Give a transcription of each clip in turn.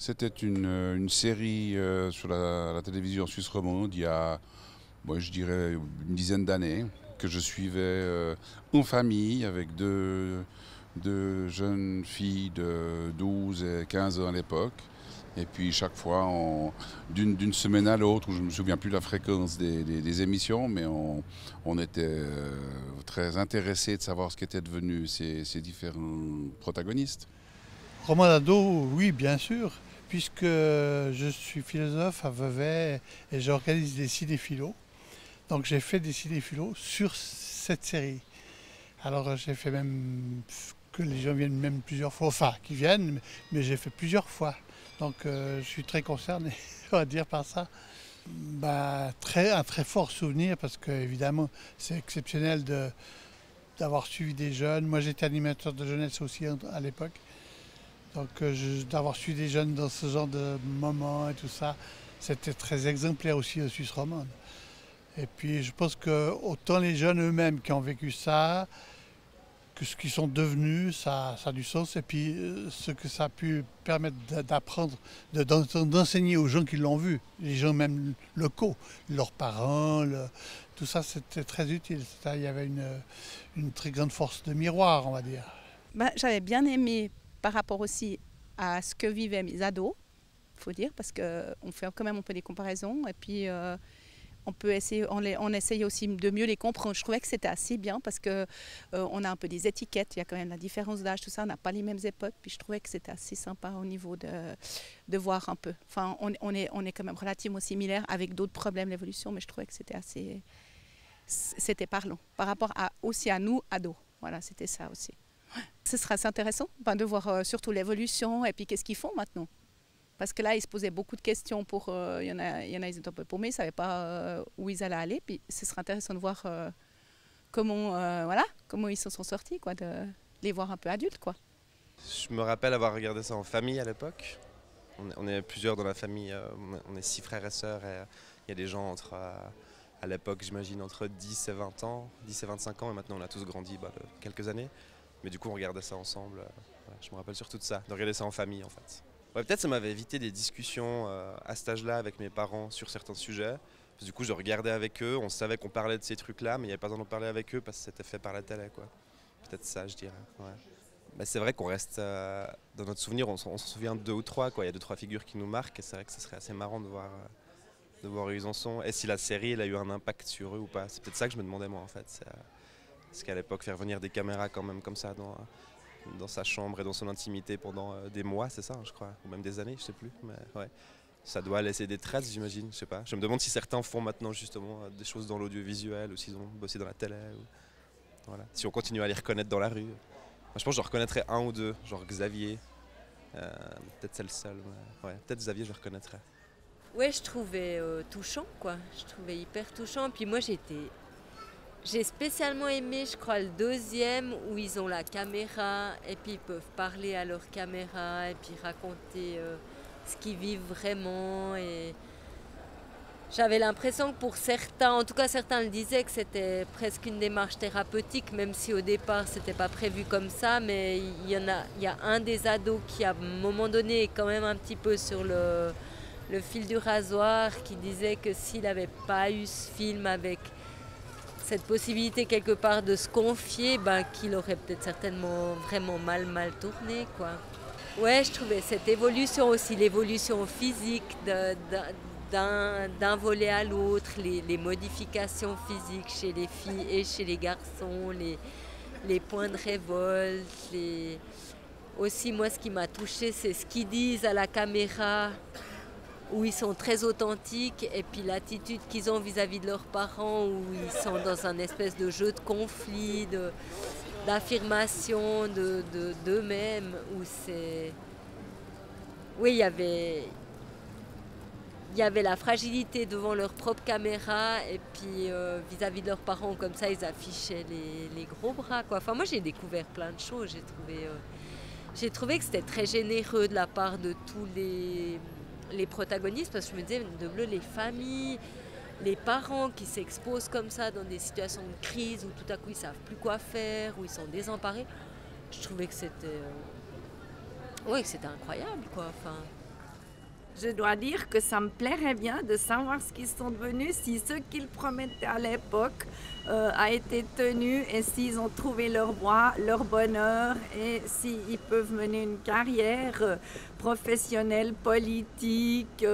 C'était une série sur la télévision suisse romande il y a, moi, je dirais, une dizaine d'années, que je suivais en famille avec deux jeunes filles de 12 et 15 ans à l'époque. Et puis chaque fois, d'une semaine à l'autre, où je ne me souviens plus la fréquence des émissions, mais on était très intéressés de savoir ce qu'étaient devenus ces différents protagonistes. Roman d'ado, oui, bien sûr, puisque je suis philosophe à Vevey et j'organise des cinéphilos. Donc j'ai fait des cinéphilos sur cette série. Alors j'ai fait même que les gens viennent même plusieurs fois, enfin qui viennent, mais j'ai fait plusieurs fois. Donc je suis très concerné, on va dire par ça. Un très fort souvenir parce que évidemment c'est exceptionnel d'avoir suivi des jeunes. Moi j'étais animateur de jeunesse aussi à l'époque. Donc d'avoir suivi des jeunes dans ce genre de moments et tout ça, c'était très exemplaire aussi aux Suisse romande. Et puis je pense que autant les jeunes eux-mêmes qui ont vécu ça, que ce qu'ils sont devenus, ça a du sens. Et puis ce que ça a pu permettre d'apprendre, d'enseigner aux gens qui l'ont vu, les gens même locaux, leurs parents, tout ça c'était très utile. Il y avait une très grande force de miroir, on va dire. J'avais bien aimé par rapport aussi à ce que vivaient mes ados, il faut dire, parce qu'on fait quand même un peu des comparaisons. Et puis on peut essayer, on essaye aussi de mieux les comprendre. Je trouvais que c'était assez bien parce que on a un peu des étiquettes, il y a quand même la différence d'âge, tout ça, on n'a pas les mêmes époques. Puis je trouvais que c'était assez sympa au niveau de voir un peu. Enfin, on est quand même relativement similaires avec d'autres problèmes d'évolution, mais je trouvais que c'était parlant par rapport aussi à nous, ados. Voilà, c'était ça aussi. Ce sera assez intéressant de voir surtout l'évolution et puis qu'est-ce qu'ils font maintenant. Parce que là, ils se posaient beaucoup de questions il y en a, ils étaient un peu paumés, ils ne savaient pas où ils allaient aller. Puis ce sera intéressant de voir comment ils se sont sortis, quoi, de les voir un peu adultes, quoi. Je me rappelle avoir regardé ça en famille à l'époque. On est plusieurs dans la famille, on est 6 frères et sœurs et il y a des gens à l'époque, j'imagine, entre 10 et 20 ans, 10 et 25 ans, et maintenant on a tous grandi de quelques années. Mais du coup, on regardait ça ensemble. Voilà, je me rappelle surtout de ça, de regarder ça en famille en fait. Ouais, peut-être ça m'avait évité des discussions à cet âge-là avec mes parents sur certains sujets. Parce que du coup, je regardais avec eux, on savait qu'on parlait de ces trucs-là, mais il n'y avait pas besoin d'en parler avec eux parce que c'était fait par la télé, quoi. Peut-être ça, je dirais. Ouais. Bah, c'est vrai qu'on reste dans notre souvenir, on s'en souvient de 2 ou 3, quoi. Il y a 2 3 figures qui nous marquent et c'est vrai que ce serait assez marrant de voir où ils en sont. Et si la série elle a eu un impact sur eux ou pas. C'est peut-être ça que je me demandais moi en fait. Parce qu'à l'époque, faire venir des caméras quand même comme ça dans sa chambre et dans son intimité pendant des mois, c'est ça, hein, je crois, ou même des années, je sais plus. Mais ouais, ça doit laisser des traces, j'imagine, je sais pas. Je me demande si certains font maintenant justement des choses dans l'audiovisuel ou s'ils ont bossé dans la télé. Voilà. Si on continue à les reconnaître dans la rue. Moi, je pense que je reconnaîtrais un ou deux, genre Xavier. Peut-être c'est le seul. Ouais, peut-être Xavier, je le reconnaîtrais. Ouais, je trouvais touchant, quoi. Je trouvais hyper touchant. Puis moi, j'ai spécialement aimé, je crois, le deuxième où ils ont la caméra et puis ils peuvent parler à leur caméra et puis raconter ce qu'ils vivent vraiment. Et j'avais l'impression que pour certains, en tout cas certains le disaient, que c'était presque une démarche thérapeutique, même si au départ c'était pas prévu comme ça. Mais il y a un des ados qui à un moment donné est quand même un petit peu sur le fil du rasoir, qui disait que s'il n'avait pas eu ce film avec cette possibilité quelque part de se confier, qu'il aurait peut-être certainement vraiment mal tourné, quoi. Ouais, je trouvais cette évolution aussi, l'évolution physique d'un volet à l'autre, les modifications physiques chez les filles et chez les garçons, les points de révolte. Aussi, moi, ce qui m'a touchée, c'est ce qu'ils disent à la caméra, où ils sont très authentiques, et puis l'attitude qu'ils ont vis-à-vis de leurs parents, où ils sont dans un espèce de jeu de conflit, d'affirmation d'eux-mêmes, où c'est... Oui, il y avait la fragilité devant leur propre caméra, et puis vis-à-vis de leurs parents, comme ça, ils affichaient les gros bras, quoi. Enfin, moi, j'ai découvert plein de choses. J'ai trouvé que c'était très généreux de la part de tous les protagonistes, parce que je me disais, de bleu, les familles, les parents qui s'exposent comme ça dans des situations de crise où tout à coup ils savent plus quoi faire, où ils sont désemparés. Je trouvais que c'était incroyable, quoi. Enfin, je dois dire que ça me plairait bien de savoir ce qu'ils sont devenus, si ce qu'ils promettaient à l'époque a été tenu et s'ils ont trouvé leur voie, leur bonheur et s'ils peuvent mener une carrière professionnelle, politique,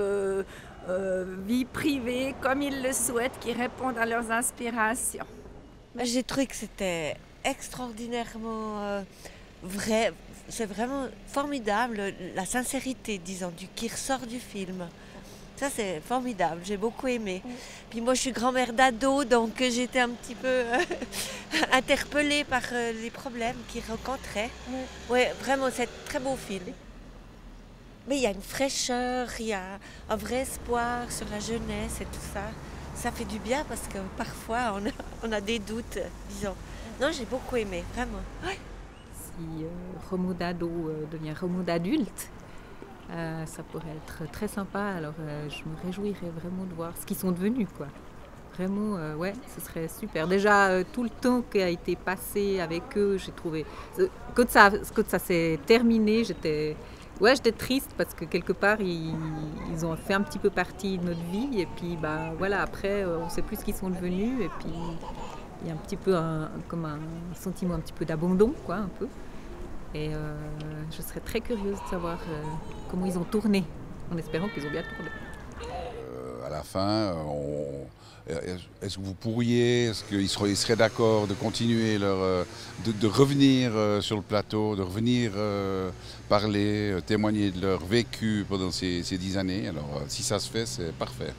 vie privée, comme ils le souhaitent, qui répondent à leurs aspirations. J'ai trouvé que c'était extraordinairement vrai. C'est vraiment formidable, la sincérité, disons, qui ressort du film. Ça, c'est formidable, j'ai beaucoup aimé. Puis moi, je suis grand-mère d'ado, donc j'étais un petit peu interpellée par les problèmes qu'ils rencontraient. Oui, vraiment, c'est un très beau film. Mais il y a une fraîcheur, il y a un vrai espoir sur la jeunesse et tout ça. Ça fait du bien parce que parfois, on a des doutes, disons. Non, j'ai beaucoup aimé, vraiment. Ouais. Si Romo d'ado devient Romo d'adulte, ça pourrait être très sympa. Alors je me réjouirais vraiment de voir ce qu'ils sont devenus, quoi. Vraiment, ouais, ce serait super. Déjà, tout le temps qui a été passé avec eux, j'ai trouvé... Quand ça s'est terminé, j'étais triste parce que quelque part, ils ont fait un petit peu partie de notre vie. Et puis, bah, voilà, après, on ne sait plus ce qu'ils sont devenus. Et puis, il y a un petit peu comme un sentiment un petit peu d'abandon, quoi, un peu. Et je serais très curieuse de savoir comment ils ont tourné, en espérant qu'ils ont bien tourné. À la fin, est-ce que vous pourriez, est-ce qu'ils seraient d'accord de continuer de revenir sur le plateau, de revenir parler, témoigner de leur vécu pendant ces 10 années? Alors, si ça se fait, c'est parfait.